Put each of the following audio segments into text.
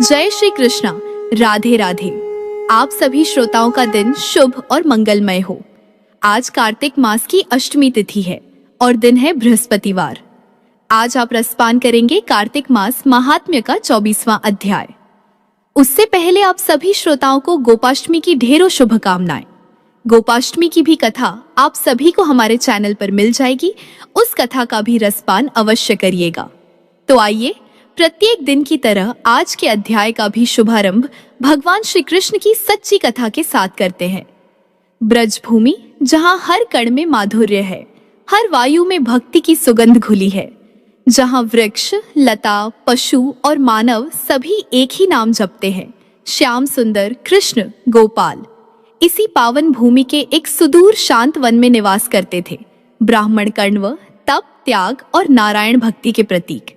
जय श्री कृष्णा। राधे राधे। आप सभी श्रोताओं का दिन शुभ और मंगलमय हो। आज कार्तिक मास की अष्टमी तिथि है और दिन है बृहस्पतिवार। आज आप रसपान करेंगे कार्तिक मास महात्म्य का 24वां अध्याय। उससे पहले आप सभी श्रोताओं को गोपाष्टमी की ढेरों शुभकामनाएं। गोपाष्टमी की भी कथा आप सभी को हमारे चैनल पर मिल जाएगी। उस कथा का भी रसपान अवश्य करिएगा। तो आइए प्रत्येक दिन की तरह आज के अध्याय का भी शुभारंभ भगवान श्री कृष्ण की सच्ची कथा के साथ करते हैं। ब्रजभूमि जहाँ हर कण में माधुर्य है, हर वायु में भक्ति की सुगंध घुली है, जहाँ वृक्ष, लता, पशु और मानव सभी एक ही नाम जपते हैं, श्याम सुंदर कृष्ण गोपाल। इसी पावन भूमि के एक सुदूर शांत वन में निवास करते थे ब्राह्मण कण्व, तप, त्याग और नारायण भक्ति के प्रतीक।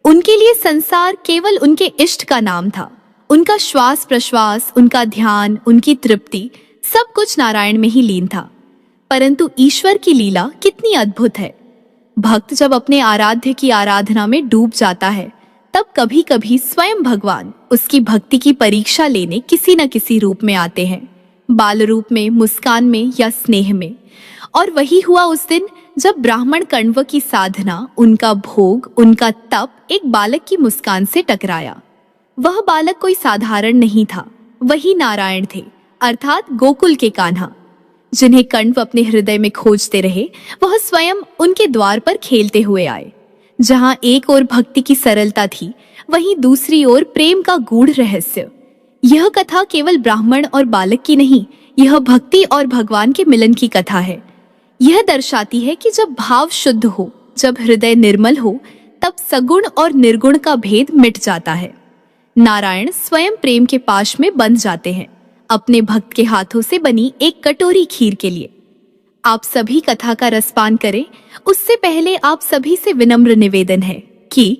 उनके लिए संसार केवल उनके इष्ट का नाम था। उनका श्वास प्रश्वास, उनका ध्यान, उनकी तृप्ति सब कुछ नारायण में ही लीन था। परंतु ईश्वर की लीला कितनी अद्भुत है। भक्त जब अपने आराध्य की आराधना में डूब जाता है, तब कभी कभी स्वयं भगवान उसकी भक्ति की परीक्षा लेने किसी न किसी रूप में आते हैं, बाल रूप में, मुस्कान में या स्नेह में। और वही हुआ उस दिन जब ब्राह्मण कण्व की साधना, उनका भोग, उनका तप एक बालक की मुस्कान से टकराया। वह बालक कोई साधारण नहीं था, वही नारायण थे, अर्थात गोकुल के कान्हा, जिन्हें कण्व अपने हृदय में खोजते रहे। वह स्वयं उनके द्वार पर खेलते हुए आए। जहाँ एक ओर भक्ति की सरलता थी, वहीं दूसरी ओर प्रेम का गूढ़ रहस्य। यह कथा केवल ब्राह्मण और बालक की नहीं, यह भक्ति और भगवान के मिलन की कथा है। यह दर्शाती है कि जब भाव शुद्ध हो, जब हृदय निर्मल हो, तब सगुण और निर्गुण का भेद मिट जाता है। नारायण स्वयं प्रेम के पाश में बंध जाते हैं, अपने भक्त के हाथों से बनी एक कटोरी खीर के लिए। आप सभी कथा का रसपान करें। उससे पहले आप सभी से विनम्र निवेदन है कि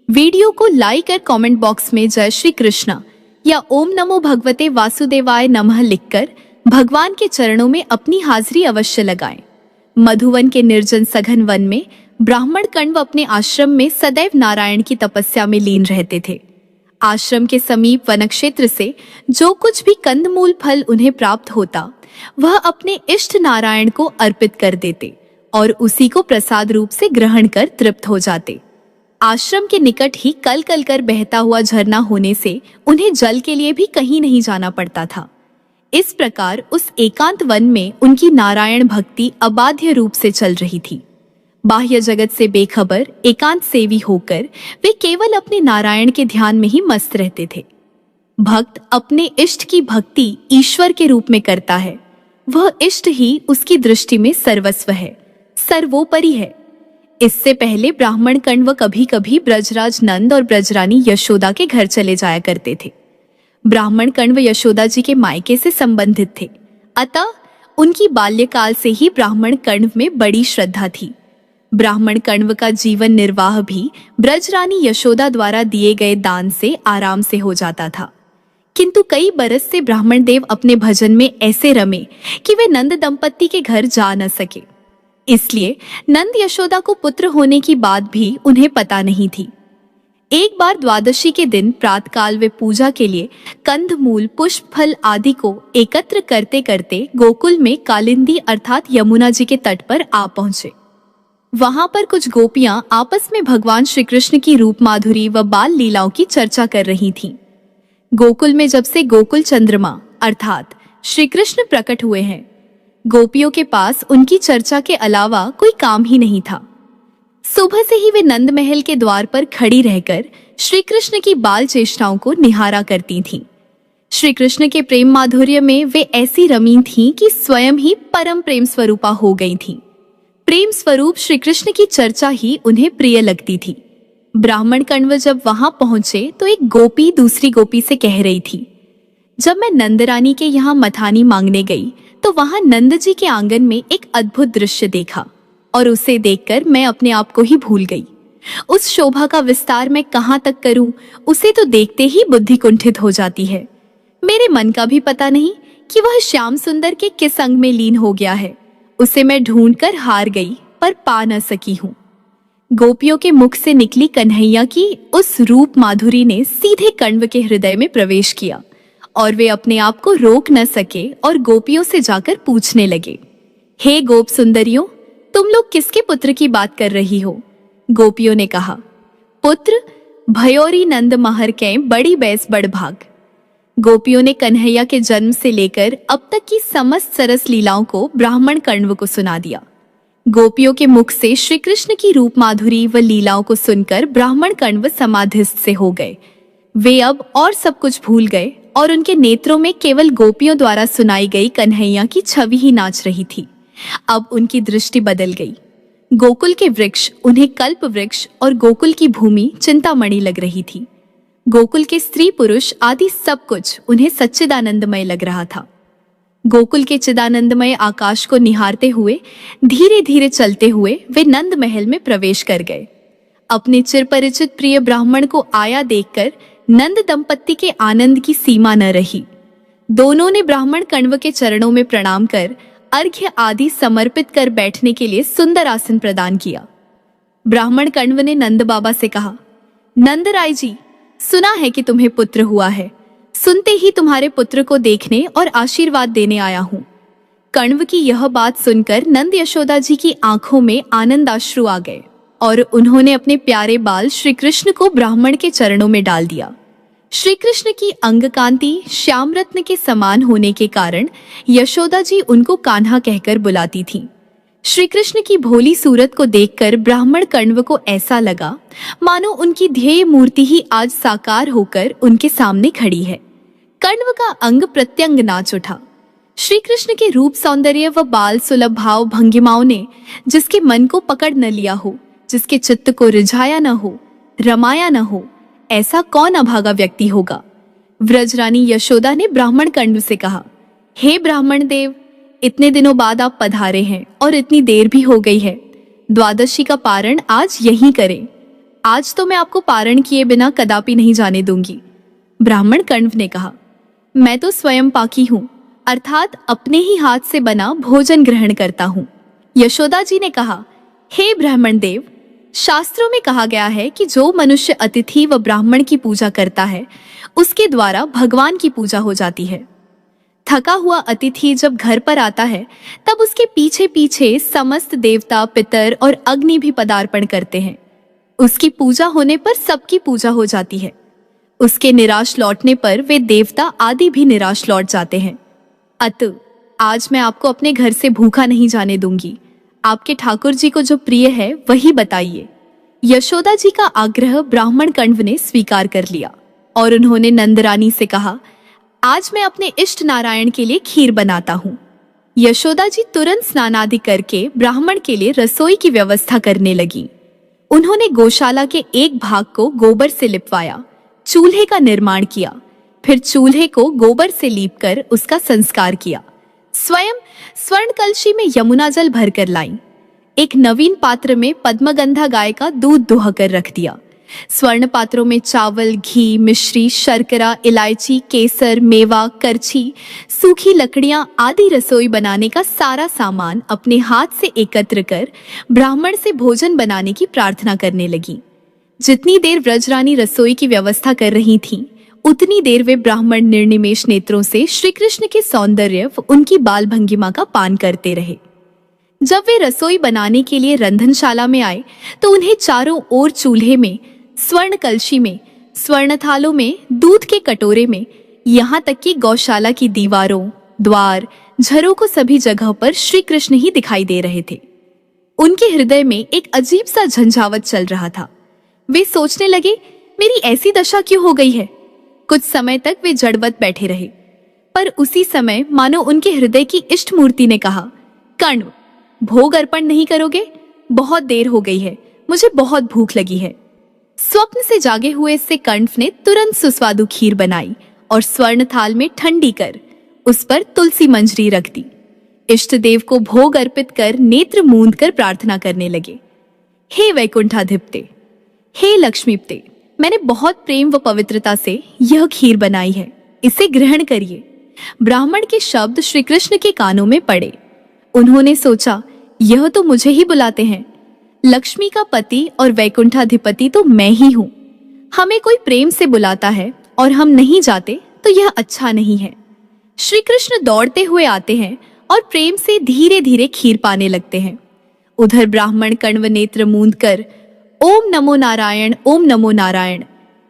वीडियो को लाइक और कमेंट बॉक्स में जय श्री कृष्णा या ओम नमो भगवते वासुदेवाय नमः लिखकर भगवान के चरणों में अपनी हाजिरी अवश्य लगाएं। मधुवन के निर्जन सघन वन में ब्राह्मण कण्व अपने आश्रम में सदैव नारायण की तपस्या में लीन रहते थे। आश्रम के समीप वन क्षेत्र से जो कुछ भी कंदमूल फल उन्हें प्राप्त होता, वह अपने इष्ट नारायण को अर्पित कर देते और उसी को प्रसाद रूप से ग्रहण कर तृप्त हो जाते। आश्रम के निकट ही कल कल कर बहता हुआ झरना होने से उन्हें जल के लिए भी कहीं नहीं जाना पड़ता था। इस प्रकार उस एकांत वन में उनकी नारायण भक्ति अबाध्य रूप से चल रही थी। बाह्य जगत से बेखबर, एकांत सेवी होकर वे केवल अपने नारायण के ध्यान में ही मस्त रहते थे। भक्त अपने इष्ट की भक्ति ईश्वर के रूप में करता है। वह इष्ट ही उसकी दृष्टि में सर्वस्व है, सर्वोपरि है। इससे पहले ब्राह्मण कण्व कभी कभी ब्रजराज नंद और ब्रजरानी यशोदा के घर चले जाया करते थे। ब्राह्मण कण्व यशोदा जी के मायके से संबंधित थे, अतः उनकी बाल्यकाल से ही ब्राह्मण कण्व में बड़ी श्रद्धा थी। ब्राह्मण कण्व का जीवन निर्वाह भी ब्रजरानी यशोदा द्वारा दिए गए दान से आराम से हो जाता था। किंतु कई बरस से ब्राह्मण देव अपने भजन में ऐसे रमे कि वे नंद दंपत्ति के घर जा न सके। इसलिए नंद यशोदा को पुत्र होने की बात भी उन्हें पता नहीं थी। एक बार द्वादशी के दिन प्रातःकाल वे पूजा के लिए कंदमूल, पुष्प, फल आदि को एकत्र करते करते गोकुल में कालिंदी अर्थात यमुना जी के तट पर आ पहुंचे। वहां पर कुछ गोपियां आपस में भगवान श्री कृष्ण की रूप माधुरी व बाल लीलाओं की चर्चा कर रही थीं। गोकुल में जब से गोकुल चंद्रमा अर्थात श्री कृष्ण प्रकट हुए हैं, गोपियों के पास उनकी चर्चा के अलावा कोई काम ही नहीं था। सुबह से ही वे नंद महल के द्वार पर खड़ी रहकर श्री कृष्ण की बाल चेष्टाओं को निहारा करती थीं। श्री कृष्ण के प्रेम माधुर्य में वे ऐसी रमीन थीं कि स्वयं ही परम प्रेम स्वरूपा हो गई थीं। प्रेम स्वरूप श्री कृष्ण की चर्चा ही उन्हें प्रिय लगती थी। ब्राह्मण कण्व जब वहां पहुंचे तो एक गोपी दूसरी गोपी से कह रही थी, जब मैं नंदरानी के यहाँ मथानी मांगने गई तो वहां नंद जी के आंगन में एक अद्भुत दृश्य देखा और उसे देखकर मैं अपने आप को ही भूल गई। उस शोभा का विस्तार मैं कहाँ तक करूं, उसे तो देखते ही बुद्धि कुंठित हो जाती है। मेरे मन का भी पता नहीं कि वह श्याम सुंदर के किस अंग में लीन हो गया है। उसे मैं ढूंढकर हार गई पर पा न सकी हूँ। गोपियों के मुख से निकली कन्हैया की उस रूप माधुरी ने सीधे कण्व के हृदय में प्रवेश किया और वे अपने आप को रोक न सके और गोपियों से जाकर पूछने लगे, हे गोप सुंदरियों, तुम लोग किसके पुत्र की बात कर रही हो? गोपियों ने कहा, पुत्र भयोरी नंद महर के बड़ी बैस बड़ भाग। गोपियों ने कन्हैया के जन्म से लेकर अब तक की समस्त सरस लीलाओं को ब्राह्मण कण्व को सुना दिया। गोपियों के मुख से श्री कृष्ण की रूप माधुरी व लीलाओं को सुनकर ब्राह्मण कण्व समाधिस्थ से हो गए। वे अब और सब कुछ भूल गए और उनके नेत्रों में केवल गोपियों द्वारा सुनाई गई कन्हैया की छवि ही नाच रही थी। अब उनकी दृष्टि बदल गई। गोकुल के वृक्ष उन्हें कल्प वृक्ष और गोकुल की भूमि चिंतामणि लग रही थी। गोकुल के स्त्री पुरुष आदि सब कुछ उन्हें सच्चिदानंदमय लग रहा था। गोकुल के चिदानंदमय आकाश को निहारते हुए धीरे धीरे चलते हुए वे नंद महल में प्रवेश कर गए। अपने चिरपरिचित प्रिय ब्राह्मण को आया देखकर नंद दंपत्ति के आनंद की सीमा न रही। दोनों ने ब्राह्मण कण्व के चरणों में प्रणाम कर अर्घ्य आदि समर्पित कर बैठने के लिए सुंदर आसन प्रदान किया। ब्राह्मण कण्व ने नंद बाबा से कहा, नंदराय जी, सुना है कि तुम्हें पुत्र हुआ है। सुनते ही तुम्हारे पुत्र को देखने और आशीर्वाद देने आया हूँ। कण्व की यह बात सुनकर नंद यशोदा जी की आंखों में आनंदाश्रु आ गए और उन्होंने अपने प्यारे बाल श्री कृष्ण को ब्राह्मण के चरणों में डाल दिया। श्री कृष्ण की अंग कांति श्याम रत्न के समान होने के कारण यशोदा जी उनको कान्हा कहकर बुलाती थीं। श्री कृष्ण की भोली सूरत को देखकर ब्राह्मण कण्व को ऐसा लगा मानो उनकी ध्येय मूर्ति ही आज साकार होकर उनके सामने खड़ी है। कण्व का अंग प्रत्यंग नाच उठा। श्री कृष्ण के रूप सौंदर्य व बाल सुलभ भाव भंगिमाओं ने जिसके मन को पकड़ न लिया हो, जिसके चित्त को रिझाया न हो, रमाया न हो, ऐसा कौन अभागा व्यक्ति होगा। व्रजरानी यशोदा ने ब्राह्मण कण्व से कहा, हे ब्राह्मण देव, इतने दिनों बाद आप पधारे हैं और इतनी देर भी हो गई है। द्वादशी का पारण आज यहीं करें। आज तो मैं आपको पारण किए बिना कदापि नहीं जाने दूंगी। ब्राह्मण कण्व ने कहा, मैं तो स्वयं पाकी हूँ, अर्थात अपने ही हाथ से बना भोजन ग्रहण करता हूँ। यशोदा जी ने कहा, हे ब्राह्मण देव, शास्त्रों में कहा गया है कि जो मनुष्य अतिथि व ब्राह्मण की पूजा करता है उसके द्वारा भगवान की पूजा हो जाती है। थका हुआ अतिथि जब घर पर आता है तब उसके पीछे पीछे समस्त देवता, पितर और अग्नि भी पदार्पण करते हैं। उसकी पूजा होने पर सबकी पूजा हो जाती है। उसके निराश लौटने पर वे देवता आदि भी निराश लौट जाते हैं। अतः आज मैं आपको अपने घर से भूखा नहीं जाने दूंगी। आपके ठाकुर जी को जो प्रिय है वही बताइए। यशोदा जी का आग्रह ब्राह्मण कण्व ने स्वीकार कर लिया और उन्होंने नंदरानी से कहा, आज मैं अपने इष्ट नारायण के लिए खीर बनाता हूँ। यशोदा जी तुरंत स्नानादि करके ब्राह्मण के लिए रसोई की व्यवस्था करने लगी। उन्होंने गौशाला के एक भाग को गोबर से लिपवाया, चूल्हे का निर्माण किया, फिर चूल्हे को गोबर से लीपकर उसका संस्कार किया। स्वयं स्वर्ण कलशी में यमुना जल भरकर लाई। एक नवीन पात्र में पद्मगंधा गाय का दूध दुहाकर रख दिया। स्वर्ण पात्रों में चावल, घी, मिश्री, शर्करा, इलायची, केसर, मेवा, करछी, सूखी लकड़ियां आदि रसोई बनाने का सारा सामान अपने हाथ से एकत्र कर ब्राह्मण से भोजन बनाने की प्रार्थना करने लगी। जितनी देर व्रजरानी रसोई की व्यवस्था कर रही थीं, उतनी देर वे ब्राह्मण निर्निमेष नेत्रों से श्री कृष्ण के सौंदर्य व उनकी बाल भंगिमा का पान करते रहे। जब वे रसोई बनाने के लिए रंधनशाला में आए तो उन्हें चारों ओर चूल्हे में, स्वर्ण कलशी में, स्वर्ण थालों में, दूध के कटोरे में, यहाँ तक कि गौशाला की दीवारों, द्वार, झरों को सभी जगह पर श्री कृष्ण ही दिखाई दे रहे थे। उनके हृदय में एक अजीब सा झंझावत चल रहा था। वे सोचने लगे, मेरी ऐसी दशा क्यों हो गई है। कुछ समय तक वे जड़वत बैठे रहे, पर उसी समय मानो उनके हृदय की इष्ट मूर्ति ने कहा, कण्व, भोग अर्पण नहीं करोगे? बहुत देर हो गई है, मुझे बहुत भूख लगी है। स्वप्न से जागे हुए से कण्व ने तुरंत सुस्वादु खीर बनाई और स्वर्ण थाल में ठंडी कर उस पर तुलसी मंजरी रख दी। इष्ट देव को भोग अर्पित कर नेत्र मूंद कर प्रार्थना करने लगे, हे वैकुंठाधिपते, हे लक्ष्मीपते, मैंने बहुत प्रेम व पवित्रता से यह खीर बनाई है, इसे ग्रहण करिए। ब्राह्मण के शब्द श्री कृष्ण के कानों में पड़े। उन्होंने सोचा, यह तो मुझे ही बुलाते हैं। लक्ष्मी का पति और वैकुंठाधिपति तो मैं ही हूँ। हमें कोई प्रेम से बुलाता है और हम नहीं जाते तो यह अच्छा नहीं है। श्री कृष्ण दौड़ते हुए आते हैं और प्रेम से धीरे धीरे खीर पाने लगते हैं। उधर ब्राह्मण कण्व नेत्र मूंद कर ओम नमो नारायण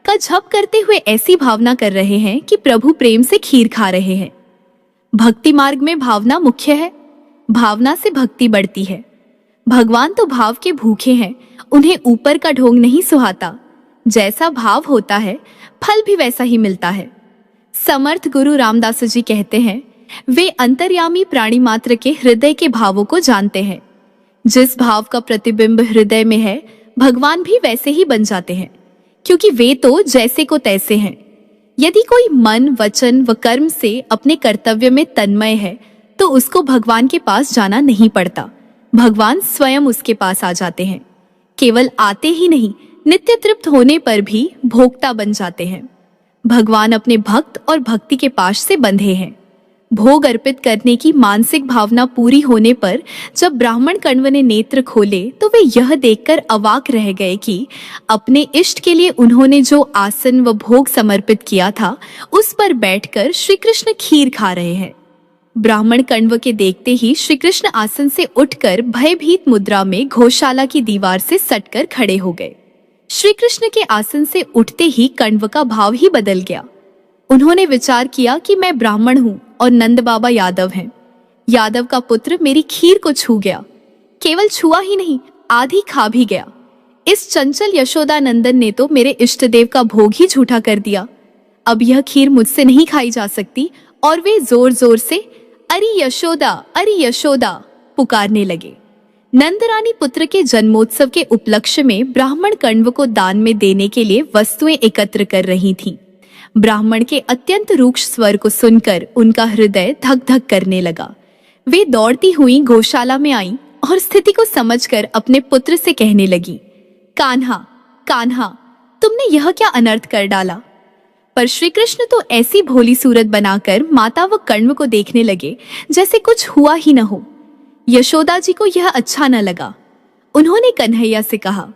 का जप करते हुए ऐसी भावना कर रहे हैं कि प्रभु प्रेम से खीर खा रहे हैं। भक्ति मार्ग में भावना मुख्य है, भावना से भक्ति बढ़ती है। भगवान तो भाव के भूखे हैं, उन्हें ऊपर का ढोंग नहीं सुहाता। जैसा भाव होता है फल भी वैसा ही मिलता है। समर्थ गुरु रामदास जी कहते हैं, वे अंतर्यामी प्राणी मात्र के हृदय के भावों को जानते हैं। जिस भाव का प्रतिबिंब हृदय में है भगवान भी वैसे ही बन जाते हैं, क्योंकि वे तो जैसे को तैसे हैं। यदि कोई मन, वचन व कर्म से अपने कर्तव्य में तन्मय है तो उसको भगवान के पास जाना नहीं पड़ता, भगवान स्वयं उसके पास आ जाते हैं। केवल आते ही नहीं, नित्य तृप्त होने पर भी भोक्ता बन जाते हैं। भगवान अपने भक्त और भक्ति के पाश से बंधे हैं। भोग अर्पित करने की मानसिक भावना पूरी होने पर जब ब्राह्मण कण्व ने नेत्र खोले तो वे यह देखकर अवाक रह गए कि अपने इष्ट के लिए उन्होंने जो आसन व भोग समर्पित किया था उस पर बैठकर श्री कृष्ण खीर खा रहे हैं। ब्राह्मण कण्व के देखते ही श्री कृष्ण आसन से उठकर भयभीत मुद्रा में गौशाला की दीवार से सटकर खड़े हो गए। श्री कृष्ण के आसन से उठते ही कण्व का भाव ही बदल गया। उन्होंने विचार किया कि मैं ब्राह्मण हूँ और नंद बाबा यादव हैं। यादव का पुत्र मेरी खीर को छू गया, केवल छुआ ही नहीं, आधी खा भी गया। इस चंचल यशोदा नंदन ने तो मेरे इष्ट देव का भोग ही झूठा कर दिया। अब यह खीर मुझसे नहीं खाई जा सकती। और वे जोर जोर से अरे यशोदा पुकारने लगे। नंदरानी पुत्र के जन्मोत्सव के उपलक्ष्य में ब्राह्मण कण्व को दान में देने के लिए वस्तुएं एकत्र कर रही थीं। ब्राह्मण के अत्यंत रूक्ष स्वर को सुनकर उनका हृदय धक धक करने लगा। वे दौड़ती हुई गौशाला में आईं और स्थिति को समझकर अपने पुत्र से कहने लगी, कान्हा, तुमने यह क्या अनर्थ कर डाला। पर श्री कृष्ण तो ऐसी भोली सूरत बनाकर माता व कण्व को देखने लगे जैसे कुछ हुआ ही न हो। यशोदा जी को यह अच्छा न लगा। उन्होंने कन्हैया से कहा,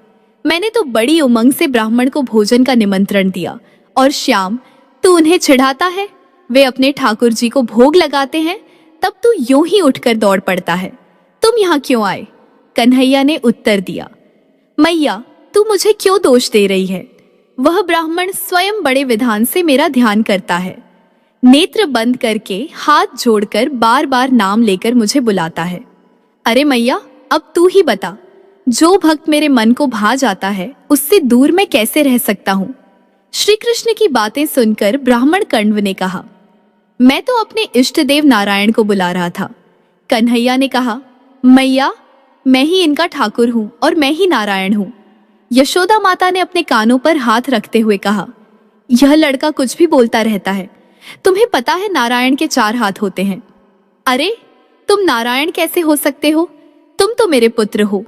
मैंने तो बड़ी उमंग से ब्राह्मण को भोजन का निमंत्रण दिया और श्याम तू उन्हें चिढ़ाता है। वे अपने ठाकुर जी को भोग लगाते हैं, तब तू यूं ही उठकर दौड़ पड़ता है। तुम यहाँ क्यों आए? कन्हैया ने उत्तर दिया, मैया तू मुझे क्यों दोष दे रही है? वह ब्राह्मण स्वयं बड़े विधान से मेरा ध्यान करता है। नेत्र बंद करके हाथ जोड़कर बार बार नाम लेकर मुझे बुलाता है। अरे मैया अब तू ही बता, जो भक्त मेरे मन को भा जाता है उससे दूर मैं कैसे रह सकता हूँ? श्री कृष्ण की बातें सुनकर ब्राह्मण कण्व ने कहा, मैं तो अपने इष्ट देव नारायण को बुला रहा था। कन्हैया ने कहा, मैया मैं ही इनका ठाकुर हूँ और मैं ही नारायण हूँ। यशोदा माता ने अपने कानों पर हाथ रखते हुए कहा, यह लड़का कुछ भी बोलता रहता है। तुम्हें पता है नारायण के 4 हाथ होते हैं। अरे तुम नारायण कैसे हो सकते हो? तुम तो मेरे पुत्र हो।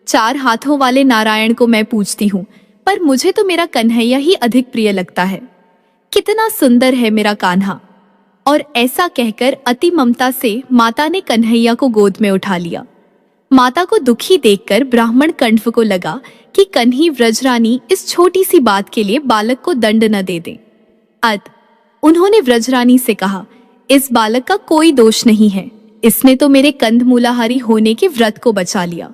4 हाथों वाले नारायण को मैं पूजती हूँ, पर मुझे तो मेरा कन्हैया ही अधिक प्रिय लगता है। कितना सुंदर है मेरा कान्हा। और ऐसा कहकर अति ममता से माता ने कन्हैया को गोद में उठा लिया। माता को दुखी देखकर ब्राह्मण कण्व को लगा कि कन्ही व्रजरानी इस छोटी सी बात के लिए बालक को दंड न दे दे। उन्होंने व्रजरानी से कहा, इस बालक का कोई दोष नहीं है, इसने तो मेरे कंदमूलाहारी होने के व्रत को बचा लिया।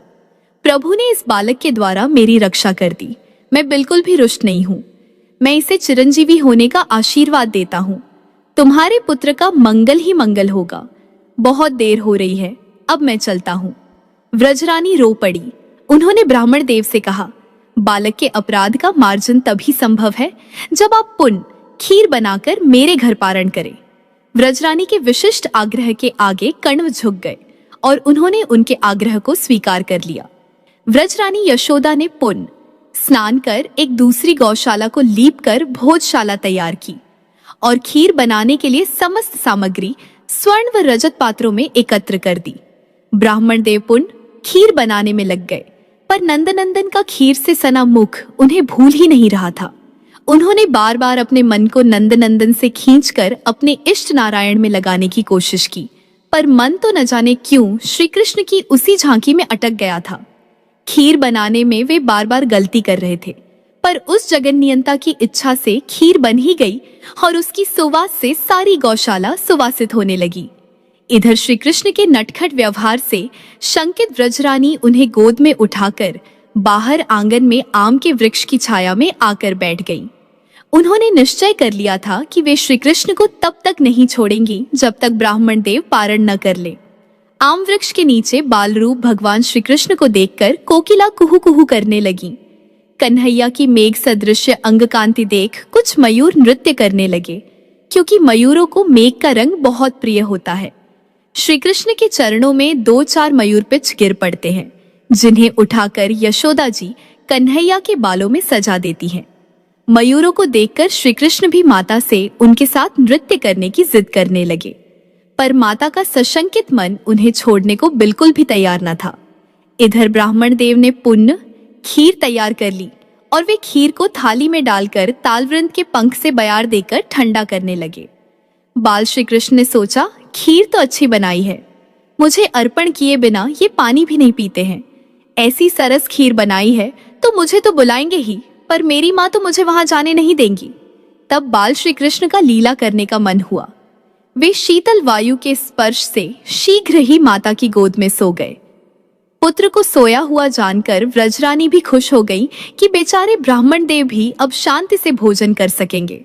प्रभु ने इस बालक के द्वारा मेरी रक्षा कर दी। मैं बिल्कुल भी रुष्ट नहीं हूँ। मैं इसे चिरंजीवी होने का आशीर्वाद देता हूँ। तुम्हारे पुत्र का मंगल ही मंगल होगा। बहुत देर हो रही है, अब मैं चलता हूँ। व्रजरानी रो पड़ी। उन्होंने ब्राह्मण देव से कहा, बालक के अपराध का मार्जन तभी संभव है जब आप पुण्य खीर बनाकर मेरे घर पारण करें। व्रजरानी के विशिष्ट आग्रह के आगे कण्व झुक गए और उन्होंने उनके आग्रह को स्वीकार कर लिया। व्रजरानी यशोदा ने पुण्य स्नान कर एक दूसरी गौशाला को लीप कर भोजशाला तैयार की और खीर बनाने के लिए समस्त सामग्री स्वर्ण व रजत पात्रों में एकत्र कर दी। ब्राह्मण देव पुण्य खीर बनाने में लग गए, पर नंदनंदन का खीर से सना मुख उन्हें भूल ही नहीं रहा था। उन्होंने बार बार अपने मन को नंदनंदन से खींचकर अपने इष्ट नारायण में लगाने की कोशिश की, पर मन तो न जाने क्यों श्री कृष्ण की उसी झांकी में अटक गया था। खीर बनाने में वे बार बार गलती कर रहे थे, पर उस जगन्नियंता की इच्छा से खीर बन ही गई और उसकी सुवास से सारी गौशाला सुवासित होने लगी। इधर श्री कृष्ण के नटखट व्यवहार से शंकित व्रजरानी उन्हें गोद में उठाकर बाहर आंगन में आम के वृक्ष की छाया में आकर बैठ गई। उन्होंने निश्चय कर लिया था कि वे श्री कृष्ण को तब तक नहीं छोड़ेंगी जब तक ब्राह्मण देव पारण न कर ले। आम वृक्ष के नीचे बाल रूप भगवान श्री कृष्ण को देखकर कोकिला कुहू कुहू करने लगी। कन्हैया की मेघ सदृश अंग कांति देख कुछ मयूर नृत्य करने लगे, क्योंकि मयूरों को मेघ का रंग बहुत प्रिय होता है। श्री कृष्ण के चरणों में 2-4 मयूर पिच गिर पड़ते हैं, जिन्हें उठाकर यशोदा जी कन्हैया के बालों में सजा देती हैं। मयूरों को देखकर श्री कृष्ण भी माता से उनके साथ नृत्य करने की जिद करने लगे, पर माता का सशंकित मन उन्हें छोड़ने को बिल्कुल भी तैयार न था। इधर ब्राह्मण देव ने पुण्य खीर तैयार कर ली और वे खीर को थाली में डालकर तालवृंद के पंख से बयार देकर ठंडा करने लगे। बाल श्री कृष्ण ने सोचा, खीर तो अच्छी बनाई है, मुझे अर्पण किए बिना ये पानी भी नहीं पीते हैं। ऐसी सरस खीर बनाई है तो मुझे तो बुलाएंगे ही, पर मेरी माँ तो मुझे वहां जाने नहीं देंगी। तब बाल श्री कृष्ण का लीला करने का मन हुआ। वे शीतल वायु के स्पर्श से शीघ्र ही माता की गोद में सो गए। पुत्र को सोया हुआ जानकर व्रजरानी भी खुश हो गई कि बेचारे ब्राह्मण देव भी अब शांति से भोजन कर सकेंगे।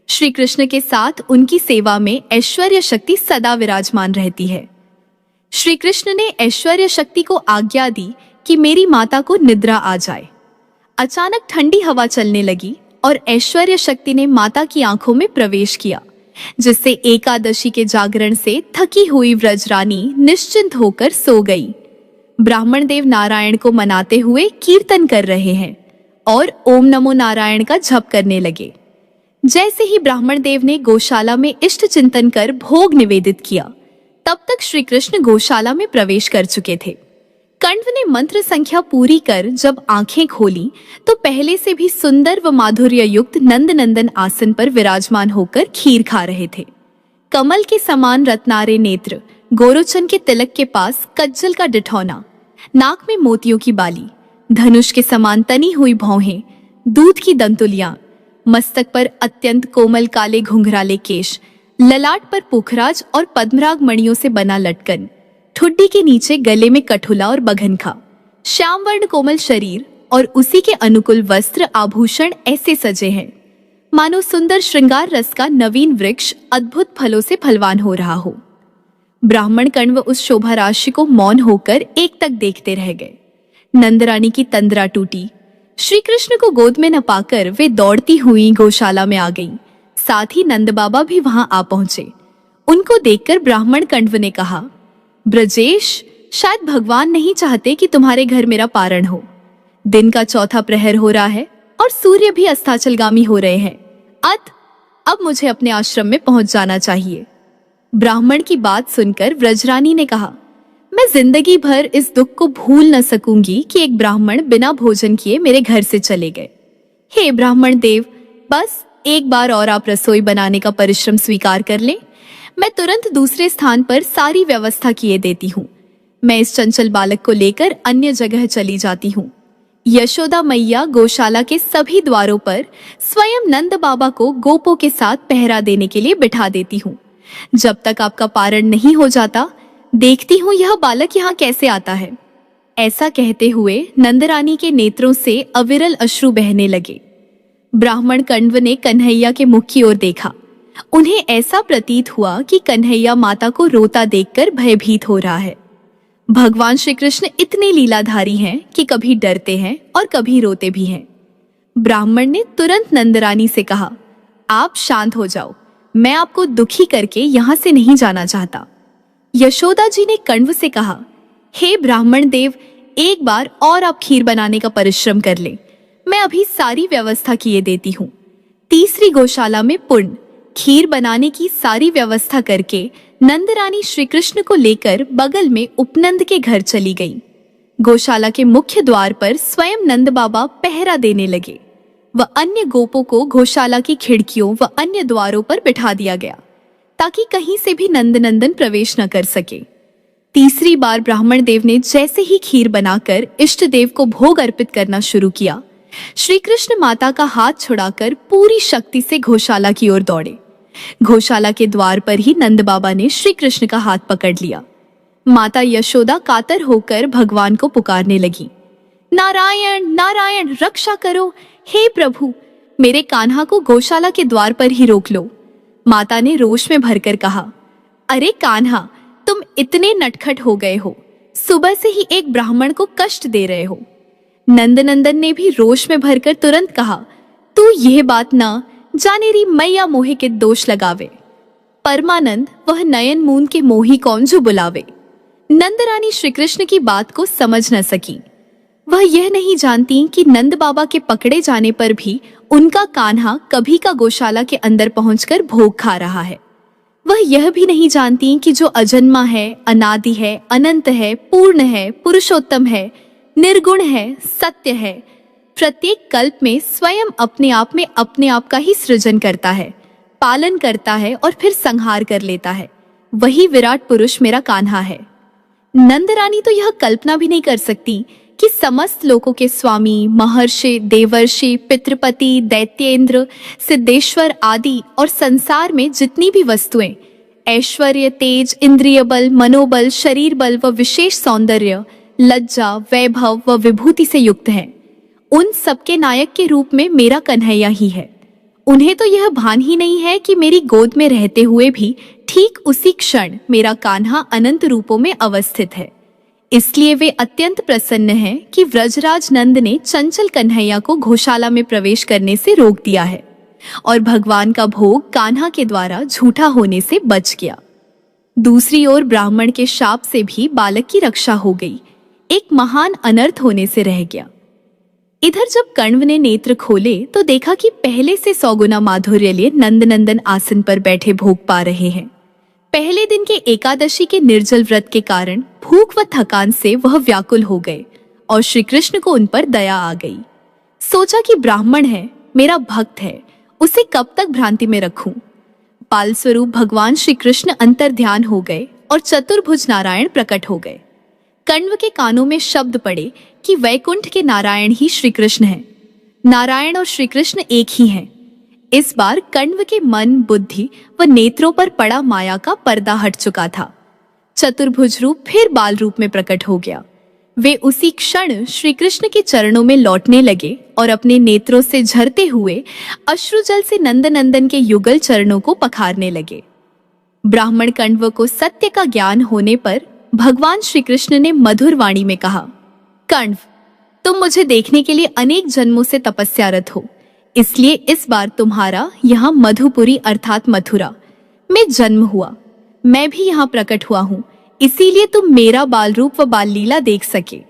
श्री कृष्ण के साथ उनकी सेवा में ऐश्वर्य शक्ति सदा विराजमान रहती है। श्री कृष्ण ने ऐश्वर्य शक्ति को आज्ञा दी कि मेरी माता को निद्रा आ जाए। अचानक ठंडी हवा चलने लगी और ऐश्वर्य शक्ति ने माता की आंखों में प्रवेश किया, जिससे एकादशी के जागरण से थकी हुई व्रजरानी निश्चिंत होकर सो गई। ब्राह्मण देव नारायण को मनाते हुए कीर्तन कर रहे हैं और ओम नमो नारायण का जप करने लगे। जैसे ही ब्राह्मण देव ने गौशाला में इष्ट चिंतन कर भोग निवेदित किया, तब तक श्री कृष्ण गौशाला में प्रवेश कर चुके थे। कण्व ने मंत्र संख्या पूरी कर जब आंखें खोली तो पहले से भी सुंदर व माधुर्य युक्त नंद नंदन आसन पर विराजमान होकर खीर खा रहे थे। कमल के समान रत्नारे नेत्र, गोरोचन के तिलक के पास कज्जल का डिठौना, नाक में मोतियों की बाली, धनुष के समान तनी हुई भौहें, दूध की दंतुलियां, मस्तक पर अत्यंत कोमल काले घुंघराले केश, ललाट पर पुखराज और पद्मराग मणियों से बना लटकन, ठुड्डी के नीचे गले में कठुला और बघनखा, श्याम वर्ण कोमल शरीर और उसी के अनुकूल वस्त्र आभूषण ऐसे सजे हैं मानो सुंदर श्रृंगार रस का नवीन वृक्ष अद्भुत फलों से फलवान हो रहा हो। ब्राह्मण कण्व उस शोभा राशि को मौन होकर एक तक देखते रह गए। नंदरानी की तंद्रा टूटी। श्री कृष्ण को गोद में न पाकर वे दौड़ती हुई गौशाला में आ गईं। साथ ही नंद बाबा भी वहां आ पहुंचे। उनको देखकर ब्राह्मण कण्व ने कहा, ब्रजेश, शायद भगवान नहीं चाहते कि तुम्हारे घर मेरा पारण हो। दिन का चौथा प्रहर हो रहा है और सूर्य भी अस्ताचलगामी हो रहे हैं। अब मुझे अपने आश्रम में पहुंच जाना चाहिए। ब्राह्मण की बात सुनकर व्रजरानी ने कहा, मैं जिंदगी भर इस दुख को भूल न सकूंगी कि एक ब्राह्मण बिना भोजन किए मेरे घर से चले गए। हे ब्राह्मण देव, बस एक बार और आप रसोई बनाने का परिश्रम स्वीकार कर लें। मैं तुरंत दूसरे स्थान पर सारी व्यवस्था किए देती हूँ। मैं इस चंचल बालक को लेकर अन्य जगह चली जाती हूँ। यशोदा मैया गौशाला के सभी द्वारों पर स्वयं नंद बाबा को गोपों के साथ पहरा देने के लिए बिठा देती हूँ। जब तक आपका पारण नहीं हो जाता, देखती हूँ यह बालक यहाँ कैसे आता है। ऐसा कहते हुए नंदरानी के नेत्रों से अविरल अश्रु बहने लगे। ब्राह्मण कण्व ने कन्हैया के मुख की ओर देखा। उन्हें ऐसा प्रतीत हुआ कि कन्हैया माता को रोता देखकर भयभीत हो रहा है। भगवान श्री कृष्ण इतने लीलाधारी हैं कि कभी डरते हैं और कभी रोते भी हैं। ब्राह्मण ने तुरंत नंदरानी से कहा, आप शांत हो जाओ, मैं आपको दुखी करके यहाँ से नहीं जाना चाहता। यशोदा जी ने कण्व से कहा, हे ब्राह्मण देव, एक बार और आप खीर बनाने का परिश्रम कर ले। मैं अभी सारी व्यवस्था किए देती हूँ। तीसरी गौशाला में पुण्य खीर बनाने की सारी व्यवस्था करके नंदरानी श्री कृष्ण को लेकर बगल में उपनंद के घर चली गई। गौशाला के मुख्य द्वार पर स्वयं नंद बाबा पहरा देने लगे व अन्य गोपों को गौशाला की खिड़कियों व अन्य द्वारों पर बिठा दिया गया ताकि कहीं से भी नंदनंदन प्रवेश न कर सके। तीसरी बार ब्राह्मण देव ने जैसे ही खीर बनाकर इष्ट देव को भोग अर्पित करना शुरू किया, श्री कृष्ण माता का हाथ छुड़ाकर पूरी शक्ति से गौशाला की ओर दौड़े। गौशाला के द्वार पर ही नंद बाबा ने श्री कृष्ण का हाथ पकड़ लिया। माता यशोदा कातर होकर भगवान को पुकारने लगी, नारायण नारायण रक्षा करो, हे प्रभु मेरे कान्हा को गौशाला के द्वार पर ही रोक लो। माता ने रोष में भरकर कहा, अरे कान्हा, तुम इतने नटखट हो गए हो, सुबह से ही एक ब्राह्मण को कष्ट दे रहे हो। नंदनंदन ने भी रोष में भरकर तुरंत कहा, तू यह बात ना जाने री मैया मोहे के दोष लगावे। परमानंद वह नयन मूंद के मोही कौन जो बुलावे। नंद रानी श्री कृष्ण की बात को समझ न सकी। वह यह नहीं जानती कि नंद बाबा के पकड़े जाने पर भी उनका कान्हा कभी का गौशाला के अंदर पहुंचकर भोग खा रहा है। वह यह भी नहीं जानती कि जो अजन्मा है, अनादि है, अनंत है, पूर्ण है, पुरुषोत्तम है, निर्गुण है, सत्य है, प्रत्येक कल्प में स्वयं अपने आप का ही सृजन करता है, पालन करता है और फिर संहार कर लेता है, वही विराट पुरुष मेरा कान्हा है। नंद रानी तो यह कल्पना भी नहीं कर सकती कि समस्त लोकों के स्वामी, महर्षि, देवर्षि, पितृपति, दैत्येंद्र, सिद्धेश्वर आदि और संसार में जितनी भी वस्तुएं ऐश्वर्य, तेज, इंद्रिय बल, मनोबल, शरीर बल व विशेष सौंदर्य, लज्जा, वैभव व विभूति से युक्त हैं, उन सबके नायक के रूप में मेरा कन्हैया ही है। उन्हें तो यह भान ही नहीं है कि मेरी गोद में रहते हुए भी ठीक उसी क्षण मेरा कान्हा अनंत रूपों में अवस्थित है। इसलिए वे अत्यंत प्रसन्न हैं कि व्रजराज नंद ने चंचल कन्हैया को गौशाला में प्रवेश करने से रोक दिया है और भगवान का भोग कान्हा के द्वारा झूठा होने से बच गया। दूसरी ओर ब्राह्मण के शाप से भी बालक की रक्षा हो गई, एक महान अनर्थ होने से रह गया। इधर जब कण्व ने नेत्र खोले तो देखा कि पहले से 100 गुना माधुर्य लिए नंदनंदन आसन पर बैठे भोग पा रहे हैं। पहले दिन के एकादशी के निर्जल व्रत के कारण भूख व थकान से वह व्याकुल हो गए और श्री कृष्ण को उन पर दया आ गई। सोचा कि ब्राह्मण है, मेरा भक्त है, उसे कब तक भ्रांति में रखूं। बाल स्वरूप भगवान श्री कृष्ण अंतर ध्यान हो गए और चतुर्भुज नारायण प्रकट हो गए। कण्व के कानों में शब्द पड़े कि वैकुंठ के नारायण ही श्री कृष्ण हैं। नारायण और श्री कृष्ण एक ही हैं। इस बार कण्व के मन, बुद्धि व नेत्रों पर पड़ा माया का पर्दा हट चुका था। चतुर्भुज रूप फिर बाल रूप में प्रकट हो गया। वे उसी क्षण श्री कृष्ण के चरणों में लौटने लगे और अपने नेत्रों से झरते हुए अश्रुजल से नंदनंदन के युगल चरणों को पखारने लगे। ब्राह्मण कण्व को सत्य का ज्ञान होने पर भगवान श्री कृष्ण ने मधुर वाणी में कहा, कण्व, तुम मुझे देखने के लिए अनेक जन्मों से तपस्यारत हो, इसलिए इस बार तुम्हारा यहाँ मधुपुरी अर्थात मथुरा में जन्म हुआ। मैं भी यहाँ प्रकट हुआ हूँ, इसीलिए तुम मेरा बाल रूप व बाल लीला देख सके।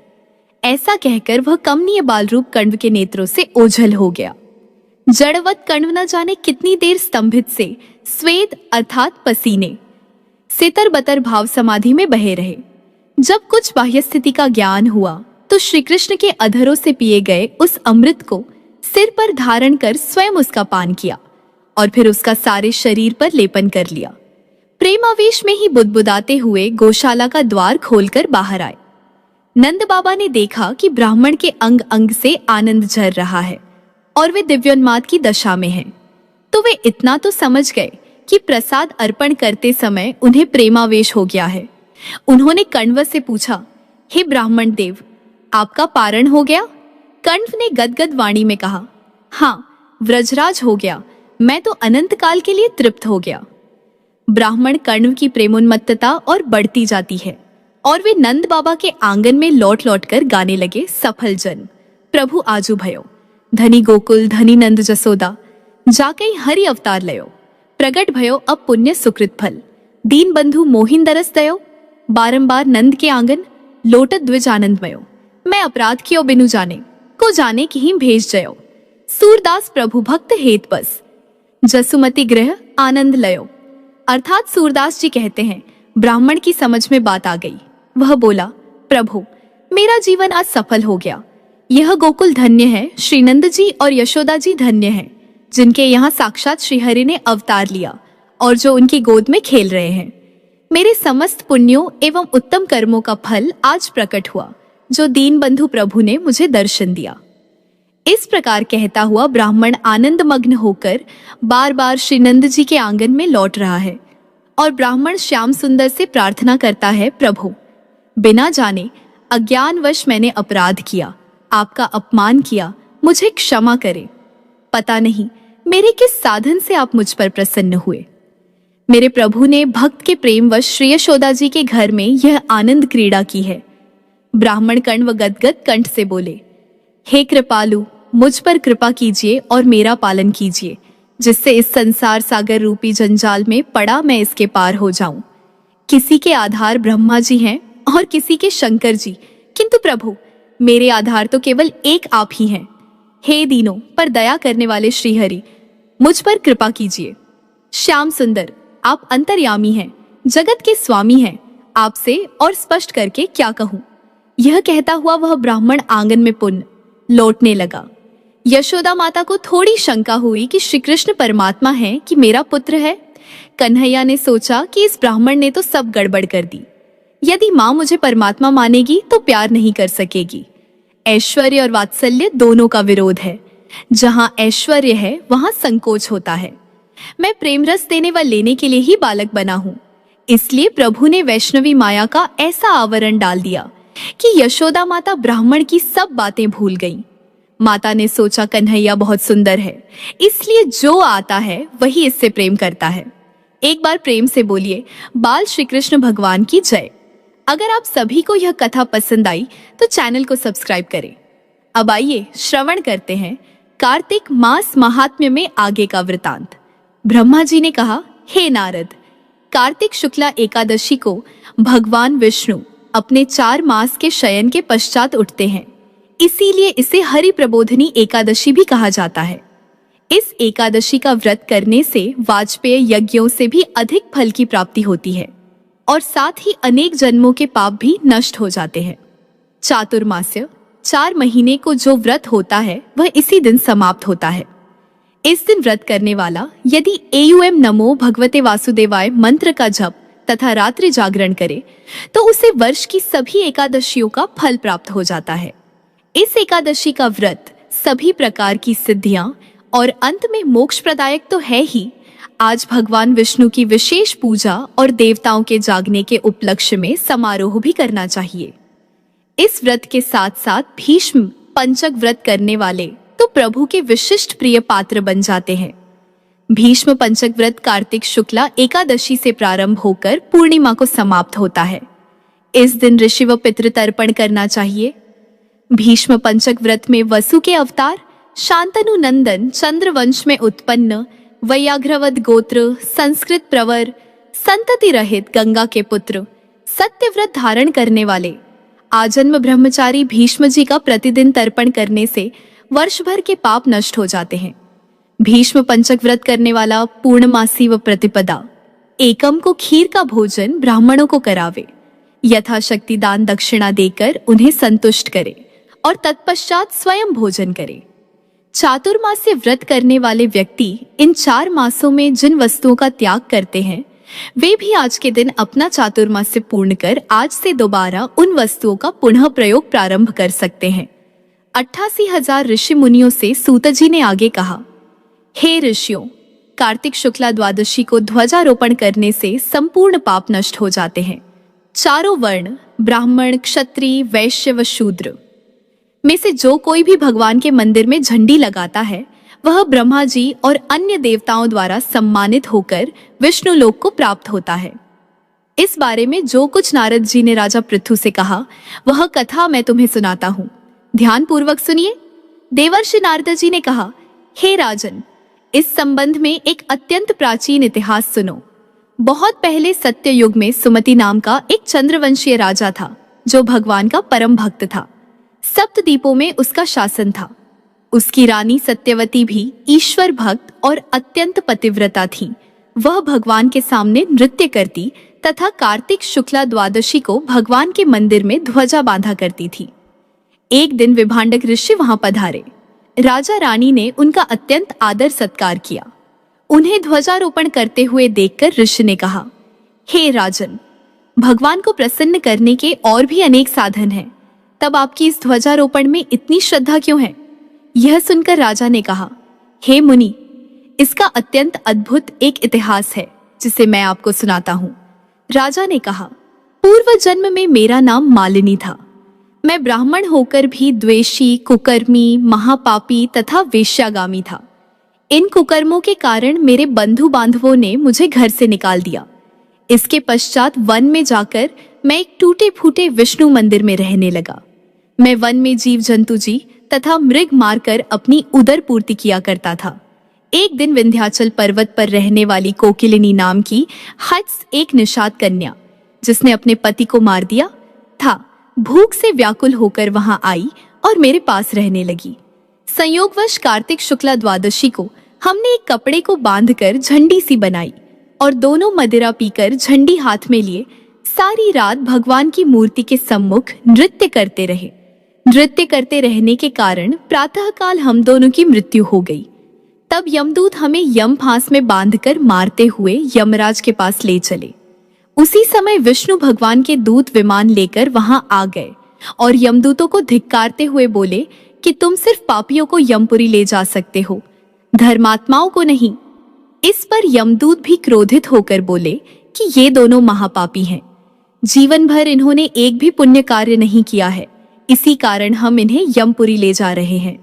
ऐसा कहकर वह कमनीय बाल रूप कण्व के नेत्रों से ओझल हो गया। जड़वत कण्व न जाने कितनी देर स्तंभित से स्वेद अर्थात पसीने से तरबतर भाव समाधि में बहे रहे। जब कुछ बाह्य स्थिति का ज्ञान हुआ तो श्री कृष्ण के अधरों से पिए गए उस अमृत को सिर पर धारण कर स्वयं उसका पान किया और फिर उसका सारे शरीर पर लेपन कर लिया। प्रेमावेश में ही बुदबुदाते हुए गौशाला का द्वार खोलकर बाहर आए। नंद बाबा ने देखा कि ब्राह्मण के अंग अंग से आनंद झर रहा है और वे दिव्योन्माद की दशा में हैं। तो वे इतना तो समझ गए कि प्रसाद अर्पण करते समय उन्हें प्रेमावेश हो गया है। उन्होंने कण्व से पूछा, हे ब्राह्मण देव, आपका पारण हो गया? कण्व ने गदगद वाणी में कहा, हाँ व्रजराज हो गया, मैं तो अनंत काल के लिए तृप्त हो गया। ब्राह्मण कण्व की प्रेमोन्मत्तता और बढ़ती जाती है और वे नंद बाबा के आंगन में लौट लौट कर गाने लगे, सफल जन्म प्रभु आजू भयो, धनी गोकुल धनी नंद जसोदा, जाकई हरि अवतार लयो, प्रगट भयो अब पुण्य सुकृत फल, दीन बंधु मोहिन दरस दयो, बारंबार नंद के आंगन लोटत द्विज आनंदमयो, मैं अपराध कियो बिनु जाने, को जाने की ही भेज जयो, सूरदास प्रभु भक्त हेत बस, जसुमति गृह आनंद लयो। अर्थात सूरदास जी कहते हैं, ब्राह्मण की समझ में बात आ गई। वह बोला, प्रभु मेरा जीवन आज सफल हो गया। यह गोकुल धन्य है, श्रीनंद जी और यशोदा जी धन्य हैं, जिनके यहाँ साक्षात श्रीहरि ने अवतार लिया और जो उनकी गोद में खेल रहे हैं। मेरे समस्त पुण्यों एवं उत्तम कर्मों का फल आज प्रकट हुआ, जो दीनबंधु प्रभु ने मुझे दर्शन दिया। इस प्रकार कहता हुआ ब्राह्मण आनंद मग्न होकर बार बार श्री नंद जी के आंगन में लौट रहा है और ब्राह्मण श्याम सुंदर से प्रार्थना करता है, प्रभु, बिना जाने अज्ञानवश मैंने अपराध किया, आपका अपमान किया, मुझे क्षमा करें। पता नहीं मेरे किस साधन से आप मुझ पर प्रसन्न हुए। मेरे प्रभु ने भक्त के प्रेमवश श्री यशोदा जी के घर में यह आनंद क्रीड़ा की है। ब्राह्मण कर्ण व गदगद कंठ से बोले, हे कृपालु, मुझ पर कृपा कीजिए और मेरा पालन कीजिए, जिससे इस संसार सागर रूपी जंजाल में पड़ा मैं इसके पार हो जाऊं। किसी के आधार ब्रह्मा जी हैं और किसी के शंकर जी, किंतु प्रभु मेरे आधार तो केवल एक आप ही हैं। हे दीनों पर दया करने वाले श्रीहरि, मुझ पर कृपा कीजिए। श्याम सुंदर, आप अंतर्यामी हैं, जगत के स्वामी हैं, आपसे और स्पष्ट करके क्या कहूं। यह कहता हुआ वह ब्राह्मण आंगन में पुनः लौटने लगा। यशोदा माता को थोड़ी शंका हुई कि श्री कृष्ण परमात्मा है कि मेरा पुत्र है। कन्हैया ने सोचा कि इस ब्राह्मण ने तो सब गड़बड़ कर दी। यदि माँ मुझे परमात्मा मानेगी तो प्यार नहीं कर सकेगी। ऐश्वर्य और वात्सल्य दोनों का विरोध है। जहाँ ऐश्वर्य है वहाँ संकोच होता है। मैं प्रेम रस देने व लेने के लिए ही बालक बना हूँ। इसलिए प्रभु ने वैष्णवी माया का ऐसा आवरण डाल दिया कि यशोदा माता ब्राह्मण की सब बातें भूल गईं। माता ने सोचा कन्हैया बहुत सुंदर है, इसलिए जो आता है वही इससे प्रेम करता है। एक बार प्रेम से बोलिए, बाल श्री कृष्ण भगवान की जय। अगर आप सभी को यह कथा पसंद आई तो चैनल को सब्सक्राइब करें। अब आइए श्रवण करते हैं कार्तिक मास महात्म्य में आगे का वृतांत। ब्रह्मा जी ने कहा, हे नारद, कार्तिक शुक्ला एकादशी को भगवान विष्णु अपने 4 मास के शयन के पश्चात उठते हैं, इसीलिए इसे हरि प्रबोधनी एकादशी भी कहा जाता है। इस एकादशी का व्रत करने से वाजपेय यज्ञों से भी अधिक फल की प्राप्ति होती है और साथ ही अनेक जन्मों के पाप भी नष्ट हो जाते हैं। चातुर्मास्य 4 महीने को जो व्रत होता है वह इसी दिन समाप्त होता है। इस दिन व्रत करने वाला यदि एयुएम नमो भगवते वासुदेवाय मंत्र का जप तथा रात्रि जागरण करे तो उसे वर्ष की सभी एकादशियों का फल प्राप्त हो जाता है। इस एकादशी का व्रत सभी प्रकार की सिद्धियां और अंत में मोक्ष प्रदायक तो है ही, आज भगवान विष्णु की विशेष पूजा और देवताओं के जागने के उपलक्ष्य में समारोह भी करना चाहिए। इस व्रत के साथ साथ भीष्म पंचक व्रत करने वाले तो प्रभु के विशिष्ट प्रिय पात्र बन जाते हैं। भीष्म पंचक व्रत कार्तिक शुक्ला एकादशी से प्रारंभ होकर पूर्णिमा को समाप्त होता है। इस दिन ऋषि व पितृ तर्पण करना चाहिए। भीष्म पंचक व्रत में वसु के अवतार, शांतनु नंदन, चंद्रवंश में उत्पन्न वैयाघ्रवद गोत्र, संस्कृत प्रवर, संतति रहित गंगा के पुत्र, सत्यव्रत धारण करने वाले आजन्म ब्रह्मचारी भीष्म जी का प्रतिदिन तर्पण करने से वर्ष भर के पाप नष्ट हो जाते हैं। भीष्म पंचक व्रत करने वाला पूर्णमासी व प्रतिपदा एकम को खीर का भोजन ब्राह्मणों को करावे, यथाशक्ति दान दक्षिणा देकर उन्हें संतुष्ट करे और तत्पश्चात स्वयं भोजन करे। चातुर्मास्य व्रत करने वाले व्यक्ति इन 4 मासों में जिन वस्तुओं का त्याग करते हैं वे भी आज के दिन अपना चातुर्मास्य पूर्ण कर आज से दोबारा उन वस्तुओं का पुनः प्रयोग प्रारंभ कर सकते हैं। 88,000 ऋषि मुनियों से सूत जी ने आगे कहा, हे ऋषियों, कार्तिक शुक्ला द्वादशी को ध्वजारोपण करने से संपूर्ण पाप नष्ट हो जाते हैं। चारों वर्ण ब्राह्मण, क्षत्रिय, वैश्य व शूद्र में से जो कोई भी भगवान के मंदिर में झंडी लगाता है वह ब्रह्मा जी और अन्य देवताओं द्वारा सम्मानित होकर विष्णु लोक को प्राप्त होता है। इस बारे में जो कुछ नारद जी ने राजा पृथु से कहा वह कथा मैं तुम्हें सुनाता हूँ, ध्यान पूर्वक सुनिए। देवर्षि नारद जी ने कहा, हे राजन, इस संबंध में एक अत्यंत प्राचीन इतिहास सुनो। बहुत पहले सत्य युग में सुमति नाम का एक चंद्रवंशीय राजा था जो भगवान का परम भक्त था। सप्तद्वीपों में उसका शासन था। उसकी रानी सत्यवती भी ईश्वर भक्त और अत्यंत पतिव्रता थी। वह भगवान के सामने नृत्य करती तथा कार्तिक शुक्ला द्वादशी को भगवान के मंदिर में ध्वजा बांधा करती थी। एक दिन विभांडक ऋषि वहां पधारे। राजा रानी ने उनका अत्यंत आदर सत्कार किया। उन्हें ध्वजारोपण करते हुए देखकर ऋषि ने कहा, हे राजन, भगवान को प्रसन्न करने के और भी अनेक साधन हैं, तब आपकी इस ध्वजारोपण में इतनी श्रद्धा क्यों है? यह सुनकर राजा ने कहा, हे मुनि, इसका अत्यंत अद्भुत एक इतिहास है जिसे मैं आपको सुनाता हूँ। राजा ने कहा, पूर्व जन्म में मेरा नाम मालिनी था। मैं ब्राह्मण होकर भी द्वेषी, कुकर्मी, महापापी तथा वेश्यागामी था। इन कुकर्मों के कारण मेरे बंधु बांधवों ने मुझे घर से निकाल दिया। इसके पश्चात वन में जाकर मैं एक टूटे फूटे विष्णु मंदिर में रहने लगा। मैं वन में जीव जंतु जी तथा मृग मारकर अपनी उदर पूर्ति किया करता था। एक दिन विंध्याचल पर्वत पर रहने वाली कोकिलिनी नाम की हत्स एक निषाद कन्या, जिसने अपने पति को मार दिया था, भूख से व्याकुल होकर वहां आई और मेरे पास रहने लगी। संयोगवश कार्तिक शुक्ला द्वादशी को हमने एक कपड़े को बांधकर झंडी सी बनाई और दोनों मदिरा पीकर झंडी हाथ में लिए सारी रात भगवान की मूर्ति के सम्मुख नृत्य करते रहे। नृत्य करते रहने के कारण प्रातःकाल हम दोनों की मृत्यु हो गई। तब यमदूत हमें यम फांस में बांधकर मारते हुए यमराज के पास ले चले। उसी समय विष्णु भगवान के दूत विमान लेकर वहां आ गए और यमदूतों को धिक्कारते हुए बोले कि तुम सिर्फ पापियों को यमपुरी ले जा सकते हो, धर्मात्माओं को नहीं। इस पर यमदूत भी क्रोधित होकर बोले कि ये दोनों महापापी हैं। जीवन भर इन्होंने एक भी पुण्य कार्य नहीं किया है, इसी कारण हम इन्हें यमपुरी ले जा रहे हैं।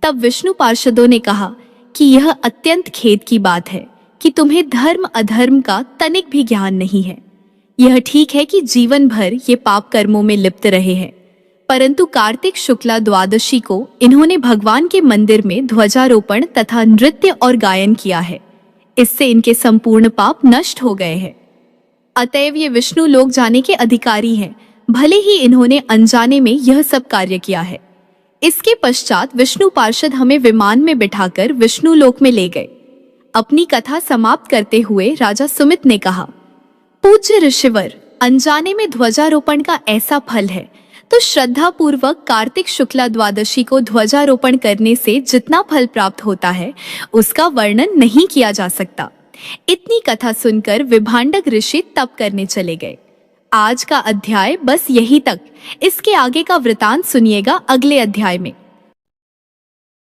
तब विष्णु पार्षदों ने कहा कि यह अत्यंत खेद की बात है कि तुम्हें धर्म अधर्म का तनिक भी ज्ञान नहीं है। यह ठीक है कि जीवन भर ये पाप कर्मों में लिप्त रहे हैं, परंतु कार्तिक शुक्ला द्वादशी को इन्होंने भगवान के मंदिर में ध्वजारोपण तथा नृत्य और गायन किया है। इससे इनके संपूर्ण पाप नष्ट हो गए हैं। अतएव ये विष्णु लोक जाने के अधिकारी हैं, भले ही इन्होंने अनजाने में यह सब कार्य किया है। इसके पश्चात विष्णु पार्षद हमें विमान में बिठाकर विष्णु लोक में ले गए। अपनी कथा समाप्त करते हुए राजा सुमित ने कहा, पूज्य ऋषिवर, अनजाने में ध्वजारोपण का ऐसा फल है, तो श्रद्धा पूर्वक कार्तिक शुक्ला द्वादशी को ध्वजारोपण करने से जितना फल प्राप्त होता है उसका वर्णन नहीं किया जा सकता। इतनी कथा सुनकर विभांडक ऋषि तप करने चले गए। आज का अध्याय बस यही तक। इसके आगे का वृतांत सुनिएगा अगले अध्याय में।